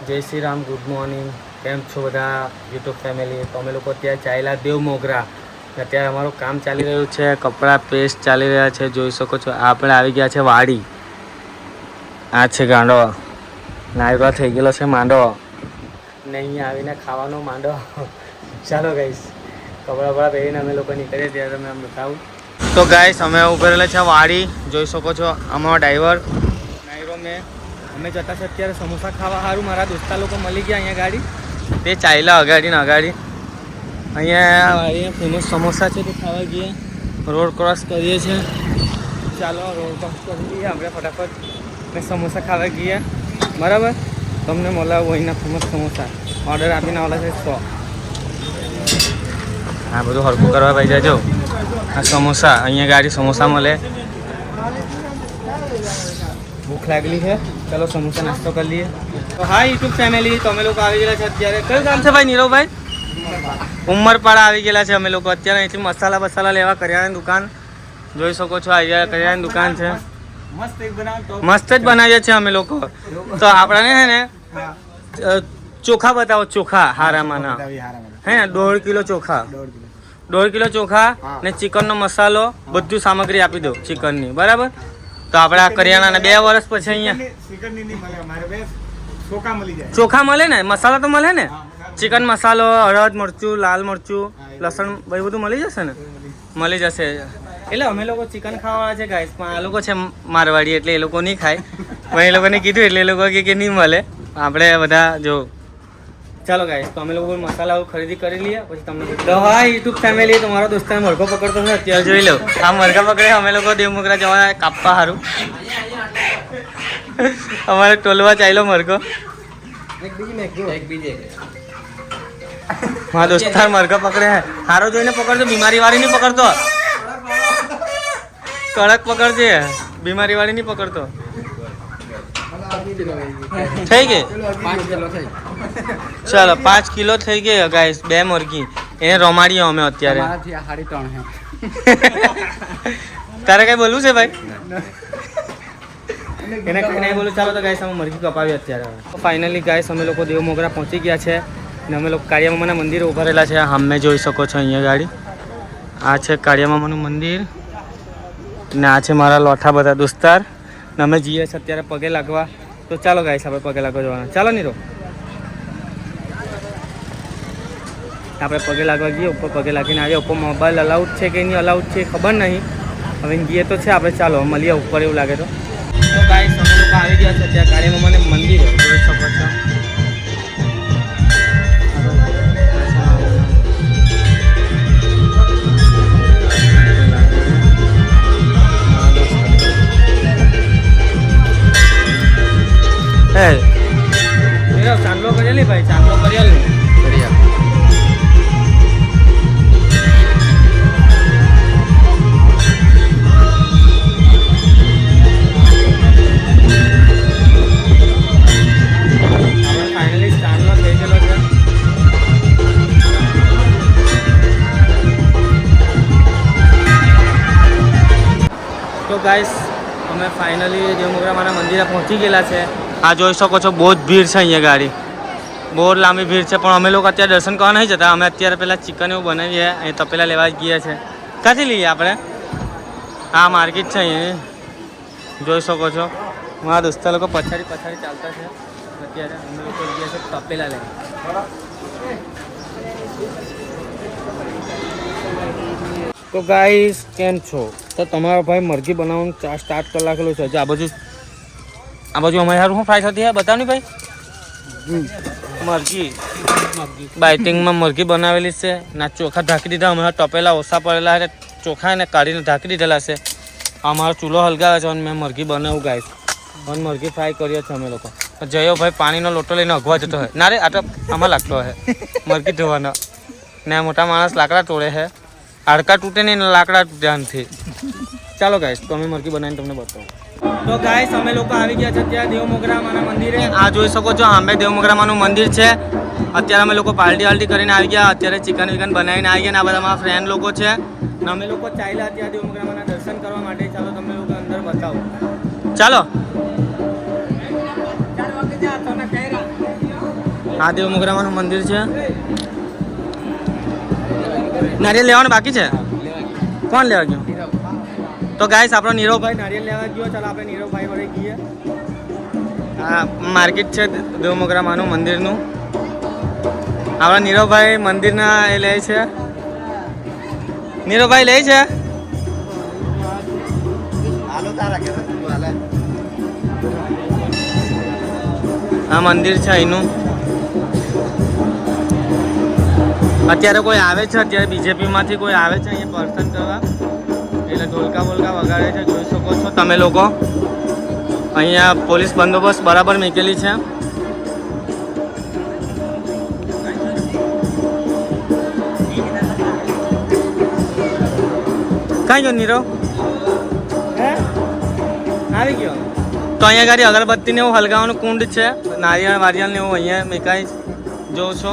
જય Shri Ram, good morning. કેમ છો બધા યુટ્યુબ ફેમિલી? તો અમે લોકો અત્યારે ચાલ્યા દેવ મોગરા. અત્યારે અમારું કામ ચાલી રહ્યું છે, કપડાં પ્રેસ ચાલી રહ્યા છે, જોઈ શકો છો. આપણે આવી ગયા છે વાડી. આ છે ગાંડો, નાયરો થઈ ગયેલો છે માંડો ને અહીંયા આવીને ખાવાનો માંડો. ચાલો ગાઈસ, કપડાં બપડા પહેરીને અમે લોકો નીકળીએ ત્યારે તમે આમ બતાવું. તો ગાઈસ અમે ઉભેલા છે વાડી, જોઈ શકો છો. અમારો ડ્રાઈવર નાયરો મેં અમે જતા છે અત્યારે સમોસા ખાવા સારું. મારા દોસ્તા લોકો મળી ગયા અહીંયા ગાડી, તે ચાલ્યા અગાડી ને અગાડી. અહીંયા ફેમસ સમોસા છે, તે ખાવા ગયા. રોડ ક્રોસ કરીએ છીએ. ચાલો રોડ ક્રોસ કરી લઈએ આપણે ફટાફટ ને સમોસા ખાવા ગયા. બરાબર, તમને મળાવું અહીંના ફેમસ સમોસા. ઓર્ડર આપીને આવેલા છે 100. હા, બધું હરખું કરવા ભાઈ જાજો. આ સમોસા, અહીંયા ગાડી સમોસા મળે. ભૂખ લાગેલી છે, ચાલો સમોસા નાસ્તો કરી લઈએ. તો હા યુટ્યુબ ફેમિલી, તો અમે લોકો આવી ગયેલા છે અત્યારે. કયું ગામ છે ભાઈ નીરવભાઈ? ઉમરપાડા આવી ગયેલા છે અમે લોકો અત્યારે. અહીંથી મસાલા બસાલા લેવા કરિયાણાની દુકાન જોઈ શકો છો. અહીંયા કરિયાણાની દુકાન છે, મસ્ત જ બનાવીએ છીએ અમે લોકો. તો આપણને હે ને ચોખા બતાવો, ચોખા હારામાં હે ને 1.5 કિલો ચોખા, 1.5 કિલો ચોખા ને ચિકનનો મસાલો, બધું સામગ્રી આપી દો ચિકનની. બરાબર, તો આપણે આ કરિયાણાના 2 વર્ષ પછી અહીંયા ચોખા મળે ને, મસાલા તો મળે ને, ચિકન મસાલો, હળદ, મરચું, લાલ મરચું, લસણ બધું મળી જશે ને? મળી જશે. એટલે અમે લોકો ચિકન ખાવાવાળા છે ગાઈસ, પણ આ લોકો છે મારવાડી એટલે એ લોકો નહીં ખાય. પણ એ લોકોને કીધું એટલે એ લોકો કે નહીં મળે. આપણે બધા જો ચાલો ગાઈસ, તો અમે લોકો મસાલા ખરીદી કરી લઈએ પછી તમને. તો હા યુટ્યુબ ફેમિલી, તમારો દોસ્તાર મરઘો પકડતો છે અત્યારે, જોઈ લો. આ મરઘા પકડે અમે લોકો દેવ મોગરા જવાના કાપવા સારું. અમારે ટોલવા ચાલ્યો મરઘો. મારા દોસ્તાર મરઘા પકડે હે, સારો જોઈને પકડજો, બીમારી વાળી નહીં પકડતો. કડક પકડજે, બીમારી વાળી નહીં પકડતો. થઈ ગઈ? ચાલો 5 કિલો થઈ ગઈ ગાઈસ, 2 મરઘી. એને રમાડીએ અમે અત્યારે. તારે કઈ બોલવું છે ભાઈ? એને કઈ નહીં બોલું. ચાલો તો ગાઈસ અમે મરઘી કપાવી અત્યારે. ફાઇનલી ગાઈસ અમે લોકો દેવ મોગરા પહોંચી ગયા છે ને અમે લોકો કાળિયામાના મંદિરે ઉભા રહેલા છે. સામે જોઈ શકો છો અહીંયા ગાડી. આ છે કાળિયામાનું મંદિર ને આ છે મારા લોઠા બધા દોસ્તાર ને અમે જઈએ છીએ અત્યારે પગે લાગવા. તો ચાલો ગાઈસ આપણે પગે લાગવા જવાના. ચાલો નીરો, આપણે પગે લાગવા ગઈએ. ઉપર પગે લાગીને આવીએ. ઉપર મોબાઈલ અલાઉડ છે કે નહીં અલાઉડ છે ખબર નહીં, હવે ગઈએ તો છે આપણે. ચાલો મળીએ ઉપર, એવું લાગે તો. ગાઈસ અમે લોકો આવી ગયા છે ત્યાં કાળિયામાને મંદિર જોઈ શકો છો. ચાંદલો કરેલી ભાઈ, ચાંદલો કરેલી. ફાઇનલી ચાંદલો થઈ ગયેલો છે. તો ગાઈસ અમે ફાઇનલી દેવ મોગરામાના મંદિરે પહોંચી ગયેલા છે. આ જોઈ શકો છો, બહુ જ ભીડ છે અહીંયા ગાડી, બહુ લાંબી ભીડ છે. પણ અમે લોકો અત્યારે દર્શન કરવા નહીં જતા. અમે અત્યારે પહેલાં ચિકન એવું બનાવીએ, અહીં તપેલા લેવા જ ગયા છે. ક્યાંથી લઈએ આપણે? આ માર્કેટ છે અહીંયા જોઈ શકો છો. મારા દોસ્તા લોકો પછાડી ચાલતા છે. અત્યારે અમે લોકો ગયા છે તપેલા લેવા. તો ગાઈસ કેમ છો? તો તમારો ભાઈ મરઘી બનાવવાનું સ્ટાર્ટ કરી નાખેલું છે. આ બાજુ અમારે સારું શું ફ્રાય થતી હે બતાવ ને ભાઈ. મરઘી બાઇટિંગમાં મરઘી બનાવેલી છે ના ચોખા ઢાંકી દીધા. અમારા તપેલા ઓછા પડેલા છે, ચોખા એને કાઢીને ઢાંકી દીધેલા છે. અમારો ચૂલો હલગાવે છે અને મેં મરઘી બનાવું ગાઈસ, અને મરઘી ફ્રાય કરીએ છીએ અમે લોકો. જયો ભાઈ પાણીનો લોટો લઈને અગવા જતો હોય. ના રે, આ તો આમાં લાગતો હોય મરઘી ધોવાનો. ને મોટા માણસ લાકડા તોડે છે, હાડકા તૂટે નહીં ને લાકડા ધ્યાનથી. ચાલો ગાઈસ, તો અમે મરઘી બનાવીને તમને બતાવું. તો ગાઈસ અમે લોકો આવી ગયા છે ત્યાં દેવ મોગરામાના મંદિરે. આ જોઈ શકો છો, સામે દેવ મોગરામાનું મંદિર છે. અત્યારે અમે લોકો પાર્ટી કરીને આવી ગયા. અત્યારે ચિકન વિકન બનાવીને આવી ગયા ને આ બધા મારા ફ્રેન્ડ લોકો છે ને અમે લોકો ચાલ્યા ત્યાં દેવ મોગરામાના દર્શન કરવા માટે. ચાલો તમને લોકો અંદર બતાવું. ચાલો આ દેવ મોગરામાનું મંદિર છે. નારિયેલ લેવાનું બાકી છે. કોણ લેવા ગયો? તો ગાઈસ આપણો નીરવભાઈ નારિયેલ લેવા ગયો. ચાલો આપણે નીરવભાઈ વડે ગઈએ. આ માર્કેટ છે દેવ મોગરામાનું મંદિરનું. આપણા નીરવભાઈ મંદિરના એ લે છે. નીરવભાઈ લે છે. આ મંદિર છે અહીંનું. અત્યારે કોઈ આવે છે, અત્યારે બીજેપીમાંથી કોઈ આવે છે અહીંયા દર્શન કરવા, એટલે ઢોલકા બોલકા વગાડે છે. જોઈ શકો છો તમે લોકો. અહીંયા પોલીસ બંદોબસ્ત બરાબર મૂકેલી છે. કઈ ગયો નીરવ? આવી ગયો. તો અહીંયા ગાડી અગરબત્તીને એવું હલગાવાનું કુંડ છે, નારિયેળ વારિયેળ ને એવું અહીંયા મેકાય જોઉં છો.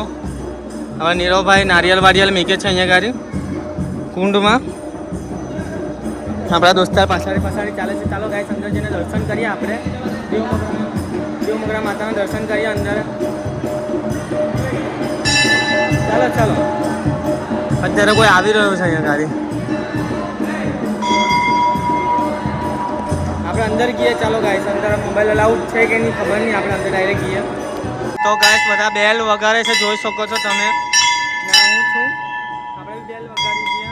હવે નીરવભાઈ નારિયેળ વારિયેળ મેકે છે અહીંયા ગાડી કુંડમાં. આપણા દોસ્તાર પાછળ ચાલે છે. ચાલો ગાઈસ અંદર જઈને દર્શન કરીએ આપણે. દેવ મોગરા માતાના દર્શન કરીએ અંદર. ચાલો ચાલો. અત્યારે કોઈ આવી રહ્યું છે અહીંયા ગાડી. આપણે અંદર ગઈએ. ચાલો ગાઈસ અંદર મોબાઈલ અલાઉડ છે કે નહીં ખબર નહીં. આપણે અંદર ડાયરેક્ટ ગઈએ. તો ગાઈસ બધા બેલ વગાડે છે, જોઈ શકો છો તમે. ના હું છું. આપણે બેલ વગાડી છીએ.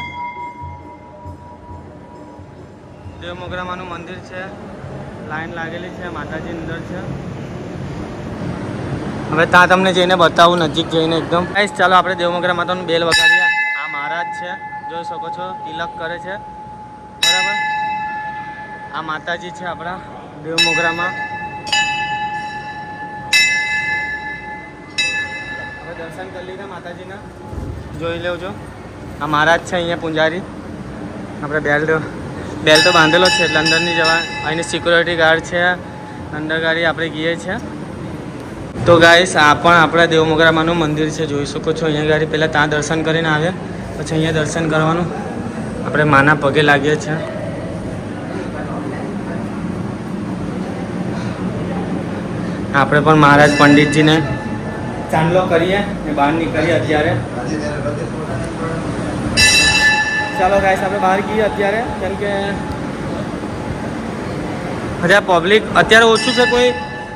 દેવ મોગરામાનું મંદિર છે. લાઈન લાગેલી છે. માતાજી અંદર છે. હવે ત્યાં તમને જઈને બતાવું નજીક જઈને એકદમ. ગાઈસ ચાલો આપણે દેવ મોગરા માતાનું બેલ વગાડીએ. આ મહારાજ છે, જોઈ શકો છો તિલક કરે છે. બરાબર. આ માતાજી છે આપણા દેવ મોગરામાં. હવે દર્શન કરી લીધા માતાજીના. જોઈ લેવજો. આ મહારાજ છે અહીંયા પૂંજારી. આપણે બેલ તો બાંધેલો છે એટલે અંદર નહીં જવા. અહીંની સિક્યોરિટી ગાર્ડ છે. અંદર ગાડી આપણે ગઈએ છીએ. તો ગાઈસ આ પણ આપણા દેવ મોગરામાનું મંદિર છે, જોઈ શકો છો. અહીંયા ગાડી પહેલાં ત્યાં દર્શન કરીને આવ્યા, પછી અહીંયા દર્શન કરવાનું. આપણે માના પગે લાગીએ છીએ. આપણે પણ મહારાજ પંડિતજીને ચાંદલો કરીએ ને બહાર નીકળીએ અત્યારે. ચાલો ગાઈસ આપણે બહાર ગઈએ અત્યારે, કેમ કે હજાર પબ્લિક અત્યારે ઓછું છે.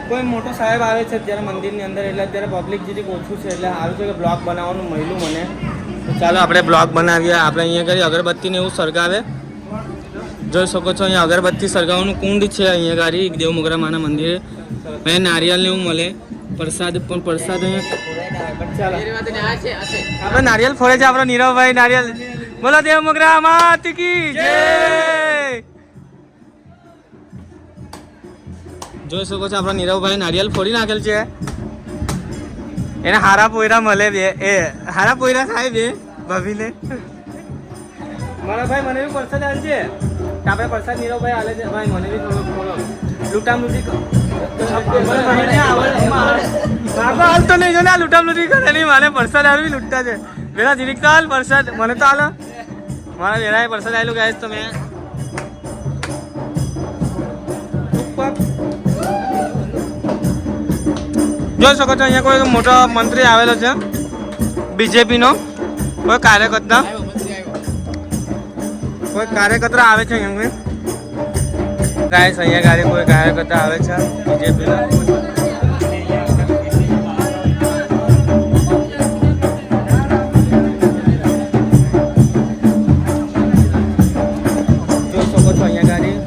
કોઈ મોટો સાહેબ આવે છે અત્યારે મંદિરની અંદર, એટલે અત્યારે પબ્લિક જેથી ઓછું છે, એટલે આવ્યું છે કે બ્લોગ બનાવવાનું મળ્યું મને. તો ચાલો આપણે બ્લોગ બનાવીએ. આપણે અહીંયા કરી અગરબત્તીને એવું સળગાવે, જોઈ શકો છો. અહીંયા અગરબત્તી સળગાવવાનું કુંડ છે અહીંયા ગાડી દેવ મોગરા માના મંદિરે. અહીંયા નારિયેળને એવું મળે, પ્રસાદ પણ. પ્રસાદ અહીંયા આપણે નારિયેલ ફોડે છે આપણો નીરવભાઈ. નારિયેલ બોલો દેવ મોગરા માત કી જય. જોઈ શકો છો આપણા નીરવભાઈ નારિયેલ ફોડી નાખેલ છે. એને હારા પોયરા મળે બે, એ હારા પોયરા થાય બે ભાભીને. મારા ભાઈ મને બી પ્રસાદ હાલ છે. આપણે પ્રસાદ નીરવભાઈ હાલે છે. ભાઈ મને બી થોડો લૂંટામ લૂંટી હાલ તો નહીં જો ને. આ લૂંટામ લૂંટી કરે નહીં. મારે પ્રસાદ હાલ બી લૂંટતા છે. પેલા જીરીક તો હાલ પ્રસાદ મને તો હાલ. મારા વેરાએ પ્રસાદ આવેલું ગાઈસ. તો મેં જોઈ શકો છો અહીંયા કોઈ મોટો મંત્રી આવેલો છે બીજેપીનો. કોઈ કાર્યકર્તા આવે છે અહીંયા ગાઈસ. અહીંયા ગાડી કોઈ કાર્યકર્તા આવે છે બીજેપીના. જોઈ શકો છો અહીંયા ગાડી.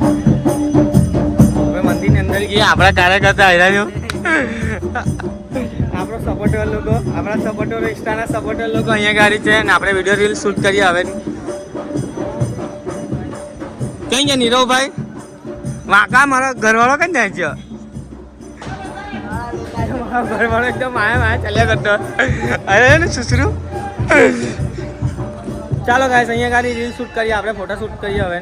હવે મંદિરની અંદર ગયા આપણા કાર્યકર્તા આવ્યા. આપણો સપોર્ટર લોકો, આપણા સપોર્ટર ઇન્સ્ટાના સપોર્ટર લોકો અહીંયા ગાડી છે ને આપણે વિડીયો રીલ શૂટ કરીએ. હવે કઈ ગયા નીરવભાઈ? વાંકા મારો ઘરવાળો કઈ જાય છે? ઘરવાળો એકદમ માયા ચાલ્યા કરતો. અરે ને સુસરું. ચાલો ગાઈસ અહીંયા ગાડી રીલ શૂટ કરીએ આપણે, ફોટા શૂટ કરીએ હવે.